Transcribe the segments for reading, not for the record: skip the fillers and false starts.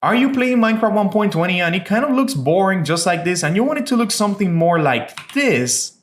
Are you playing Minecraft 1.20 and it kind of looks boring just like this and you want it to look something more like this?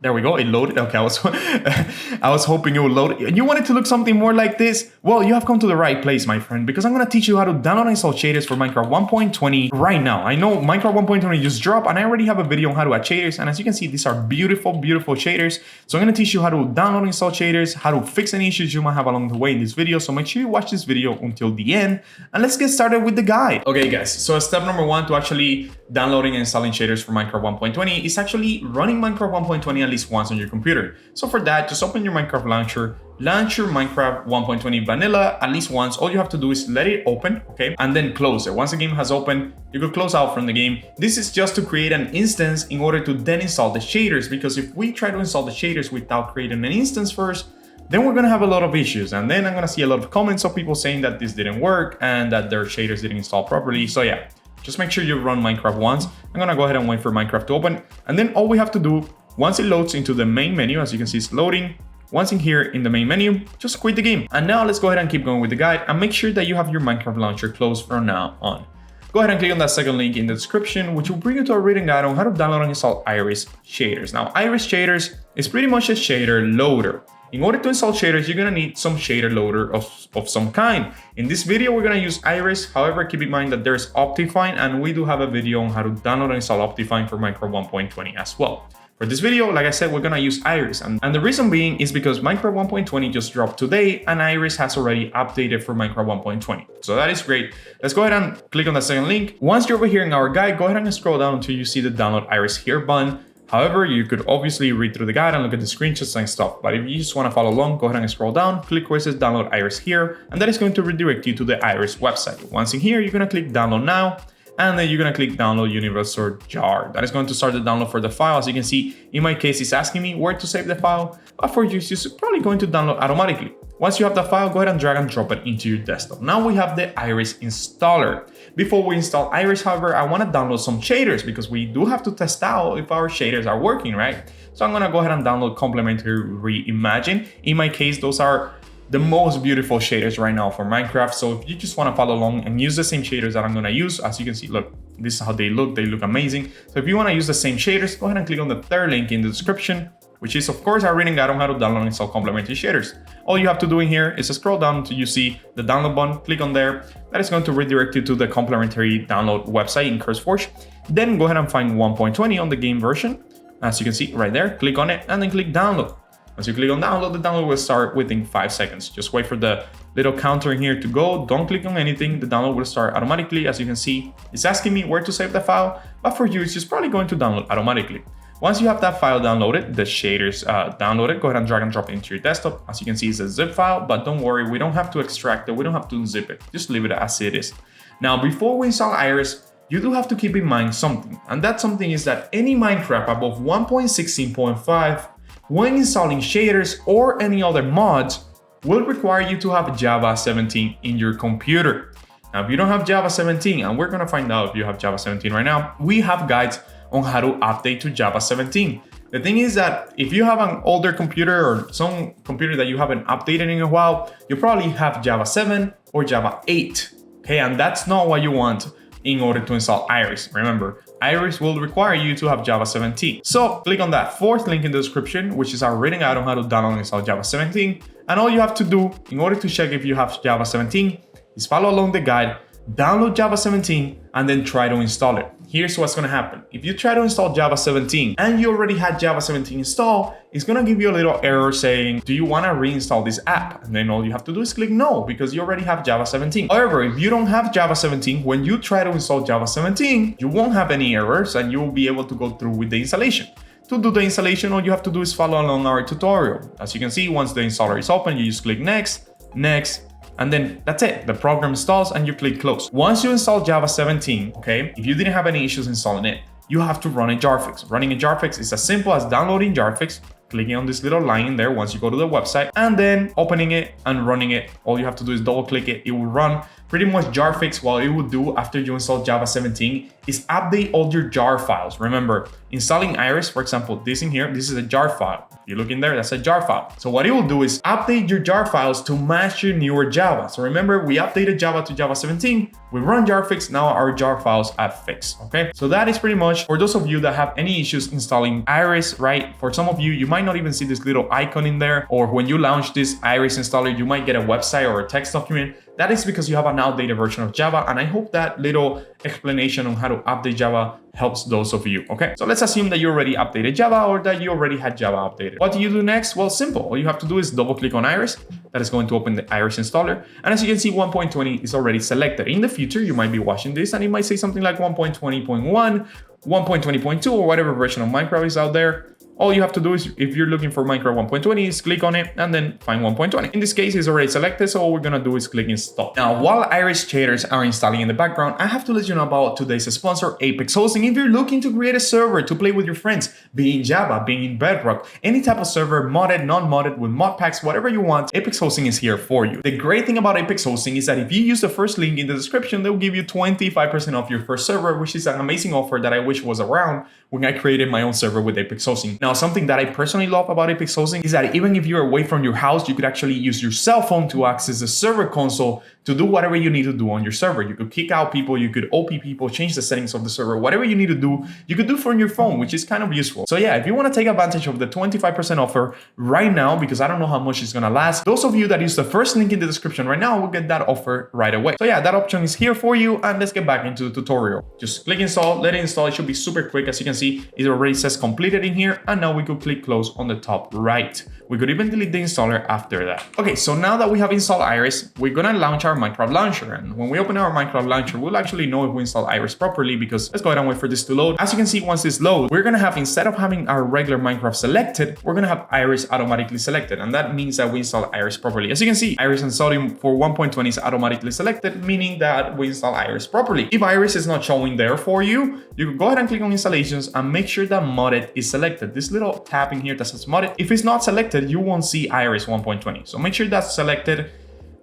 There we go, it loaded. Okay, I was hoping it would load. You want it to look something more like this? Well, you have come to the right place, my friend, because I'm gonna teach you how to download and install shaders for Minecraft 1.20 right now. I know Minecraft 1.20 just dropped and I already have a video on how to add shaders, and as you can see, these are beautiful, beautiful shaders. So I'm gonna teach you how to download and install shaders, how to fix any issues you might have along the way in this video. So make sure you watch this video until the end, and let's get started with the guide. Okay guys, so step number one to actually downloading and installing shaders for Minecraft 1.20 is actually running Minecraft 1.20 at least once on your computer. So for that, just open your Minecraft launcher, launch your Minecraft 1.20 vanilla at least once. All you have to do is let it open, okay? And then close it. Once the game has opened, you could close out from the game. This is just to create an instance in order to then install the shaders, because if we try to install the shaders without creating an instance first, then we're gonna have a lot of issues. And then I'm gonna see a lot of comments of people saying that this didn't work and that their shaders didn't install properly. So yeah, just make sure you run Minecraft once. I'm gonna go ahead and wait for Minecraft to open. And then all we have to do, once it loads into the main menu, as you can see, it's loading. Once in here in the main menu, just quit the game. And now let's go ahead and keep going with the guide and make sure that you have your Minecraft launcher closed from now on. Go ahead and click on that second link in the description, which will bring you to a written guide on how to download and install Iris shaders. Now, Iris shaders is pretty much a shader loader. In order to install shaders, you're gonna need some shader loader of some kind. In this video, we're gonna use Iris. However, keep in mind that there's Optifine, and we do have a video on how to download and install Optifine for Minecraft 1.20 as well. For this video, like I said, we're gonna use Iris. And the reason being is because Minecraft 1.20 just dropped today and Iris has already updated for Minecraft 1.20. So that is great. Let's go ahead and click on the second link. Once you're over here in our guide, go ahead and scroll down until you see the download Iris here button. However, you could obviously read through the guide and look at the screenshots and stuff. But if you just wanna follow along, go ahead and scroll down, click where it says download Iris here, and that is going to redirect you to the Iris website. Once in here, you're gonna click download now, and then you're gonna click download Universal Jar. That is going to start the download for the file. As you can see, in my case, it's asking me where to save the file, but for you, it's probably going to download automatically. Once you have the file, go ahead and drag and drop it into your desktop. Now we have the Iris installer. Before we install Iris, however, I wanna download some shaders because we do have to test out if our shaders are working, right? So I'm gonna go ahead and download Complementary Reimagine. In my case, those are the most beautiful shaders right now for Minecraft. So if you just want to follow along and use the same shaders that I'm going to use, as you can see, look, this is how they look amazing. So if you want to use the same shaders, go ahead and click on the third link in the description, which is of course our written guide on how to download and install complementary shaders. All you have to do in here is to scroll down until you see the download button, click on there. That is going to redirect you to the complementary download website in CurseForge. Then go ahead and find 1.20 on the game version. As you can see right there, click on it and then click download. Once you click on download, the download will start within 5 seconds. Just wait for the little counter in here to go. Don't click on anything. The download will start automatically. As you can see, it's asking me where to save the file, but for you, it's just probably going to download automatically. Once you have that file downloaded, the shaders downloaded, go ahead and drag and drop it into your desktop. As you can see, it's a zip file, but don't worry, we don't have to extract it. We don't have to unzip it. Just leave it as it is. Now, before we install Iris, you do have to keep in mind something. And that something is that any Minecraft above 1.16.5 when installing shaders or any other mods will require you to have Java 17 in your computer. Now, if you don't have Java 17, and we're gonna find out if you have Java 17 right now, we have guides on how to update to Java 17. The thing is that if you have an older computer or some computer that you haven't updated in a while, you probably have Java 7 or Java 8, okay? And that's not what you want in order to install Iris. Remember, Iris will require you to have Java 17. So click on that fourth link in the description, which is our written guide on how to download and install Java 17. And all you have to do in order to check if you have Java 17 is follow along the guide, download Java 17, and then try to install it. Here's what's gonna happen. If you try to install Java 17 and you already had Java 17 installed, it's gonna give you a little error saying, do you wanna reinstall this app? And then all you have to do is click no, because you already have Java 17. However, if you don't have Java 17, when you try to install Java 17, you won't have any errors and you will be able to go through with the installation. To do the installation, all you have to do is follow along our tutorial. As you can see, once the installer is open, you just click next, next, and then that's it. The program installs and you click close. Once you install Java 17, okay, if you didn't have any issues installing it, you have to run a jar fix. Running a jar fix is as simple as downloading jar fix, clicking on this little line in there once you go to the website, and then opening it and running it. All you have to do is double click it, it will run. pretty much Jarfix, what it would do after you install Java 17 is update all your jar files. Remember, installing Iris, for example, this in here, this is a jar file. You look in there, that's a jar file. So what it will do is update your jar files to match your newer Java. So remember, we updated Java to Java 17, we run Jarfix, now our jar files are fixed, okay? So that is pretty much, for those of you that have any issues installing Iris, right? For some of you, you might not even see this little icon in there, or when you launch this Iris installer, you might get a website or a text document. That is because you have an outdated version of Java, and I hope that little explanation on how to update Java helps those of you, okay? So let's assume that you already updated Java or that you already had Java updated. What do you do next? Well, simple. All you have to do is double click on Iris. That is going to open the Iris installer. And as you can see, 1.20 is already selected. In the future, you might be watching this and it might say something like 1.20.1, 1.20.2, or whatever version of Minecraft is out there. All you have to do is, if you're looking for Minecraft 1.20, is click on it and then find 1.20. In this case, it's already selected, so all we're gonna do is click install. Now, while Iris shaders are installing in the background, I have to let you know about today's sponsor, Apex Hosting. If you're looking to create a server to play with your friends, be in Java, be in Bedrock, any type of server, modded, non-modded, with mod packs, whatever you want, Apex Hosting is here for you. The great thing about Apex Hosting is that if you use the first link in the description, they'll give you 25% off your first server, which is an amazing offer that I wish was around when I created my own server with Apex Hosting. Now, something that I personally love about Apex Hosting is that even if you're away from your house, you could actually use your cell phone to access the server console to do whatever you need to do on your server. You could kick out people, you could OP people, change the settings of the server, whatever you need to do, you could do from your phone, which is kind of useful. So yeah, if you want to take advantage of the 25% offer right now, because I don't know how much it's gonna last, those of you that use the first link in the description right now will get that offer right away. So yeah, that option is here for you, and let's get back into the tutorial. Just click install, let it install. It should be super quick. As you can see, it already says completed in here, and now we could click close on the top right. We could even delete the installer after that. Okay, so now that we have installed Iris, we're gonna launch our Minecraft launcher. And when we open our Minecraft launcher, we'll actually know if we install Iris properly, because let's go ahead and wait for this to load. As you can see, once this loads, we're gonna have, instead of having our regular Minecraft selected, we're gonna have Iris automatically selected. And that means that we install Iris properly. As you can see, Iris and Sodium for 1.20 is automatically selected, meaning that we install Iris properly. If Iris is not showing there for you, you can go ahead and click on installations and make sure that modded is selected. This little tab in here that says modded, if it's not selected, you won't see Iris 1.20. So make sure that's selected.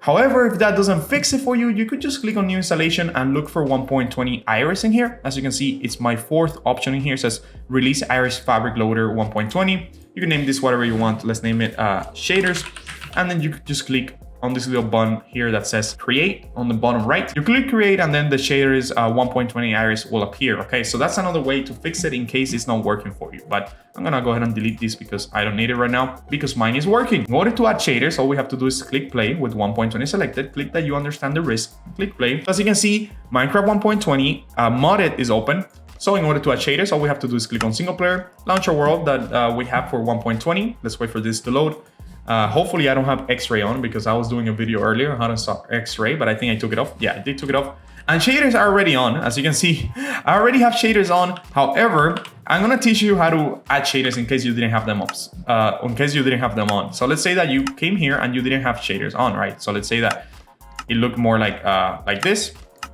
However, if that doesn't fix it for you, you could just click on new installation and look for 1.20 Iris in here. As you can see, it's my fourth option in here. It says release Iris Fabric Loader 1.20. You can name this whatever you want. Let's name it shaders. And then you could just click on this little button here that says create on the bottom right. You click create and then the shaders 1.20 Iris will appear. Okay, so that's another way to fix it in case it's not working for you. But I'm gonna go ahead and delete this because I don't need it right now because mine is working. In order to add shaders, all we have to do is click play with 1.20 selected, click that you understand the risk, click play. As you can see, Minecraft 1.20 modded is open. So in order to add shaders, all we have to do is click on single player, launch a world that we have for 1.20. Let's wait for this to load. Hopefully I don't have X-ray on because I was doing a video earlier on how to install X-ray, but I think I took it off. Yeah, I did took it off. And shaders are already on. As you can see, I already have shaders on. However, I'm gonna teach you how to add shaders in case you didn't have them up, in case you didn't have them on. So let's say that you came here and you didn't have shaders on, right? So let's say that it looked more like this,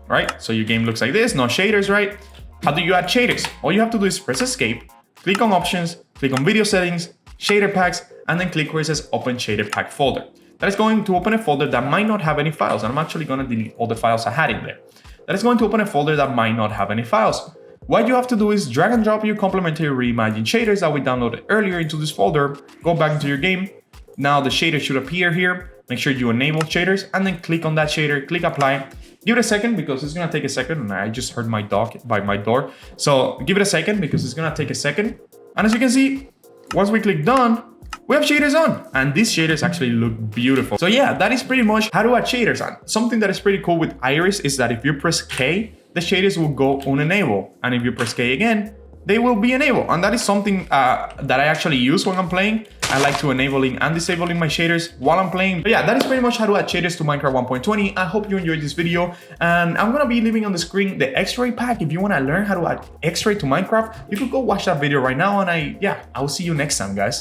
right? So your game looks like this, no shaders, right? How do you add shaders? All you have to do is press escape, click on options, click on video settings, shader packs, and then click where it says open shader pack folder. That is going to open a folder that might not have any files, and I'm actually going to delete all the files I had in there. That is going to open a folder that might not have any files. What you have to do is drag and drop your complementary reimagined shaders that we downloaded earlier into this folder, go back into your game. Now the shader should appear here. Make sure you enable shaders and then click on that shader, click apply. Give it a second because it's going to take a second, and I just heard my dog by my door. So give it a second because it's going to take a second. And as you can see, once we click done, we have shaders on, and these shaders actually look beautiful. So yeah, that is pretty much how to add shaders on. Something that is pretty cool with Iris is that if you press K, the shaders will go unenable. And if you press K again, they will be enabled. And that is something that I actually use when I'm playing. I like to enabling and disabling my shaders while I'm playing. But yeah, that is pretty much how to add shaders to Minecraft 1.20. I hope you enjoyed this video, and I'm gonna be leaving on the screen the X-ray pack. If you wanna learn how to add X-ray to Minecraft, you could go watch that video right now, and I will see you next time, guys.